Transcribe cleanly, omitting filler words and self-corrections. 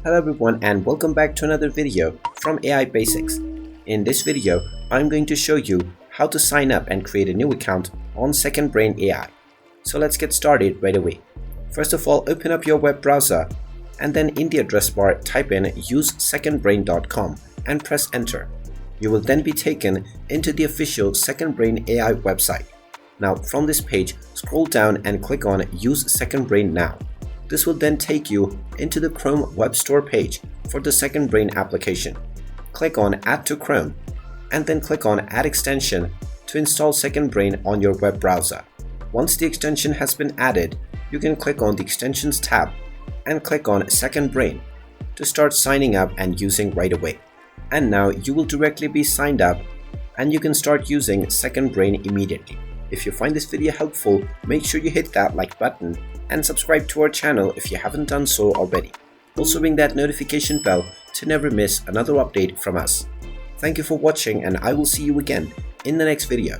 Hello everyone and welcome back to another video from AI Basics. In this video, I'm going to show you how to sign up and create a new account on Second Brain AI. So let's get started right away. First of all, open up your web browser and then in the address bar type in usesecondbrain.com and press enter. You will then be taken into the official Second Brain AI website. Now from this page, scroll down and click on Use Second Brain Now. This will then take you into the Chrome Web Store page for the Second Brain application. Click on Add to Chrome and then click on Add Extension to install Second Brain on your web browser. Once the extension has been added, you can click on the Extensions tab and click on Second Brain to start signing up and using right away. And now you will directly be signed up and you can start using Second Brain immediately. If you find this video helpful, make sure you hit that like button and subscribe to our channel if you haven't done so already. Also ring that notification bell to never miss another update from us. Thank you for watching and I will see you again in the next video.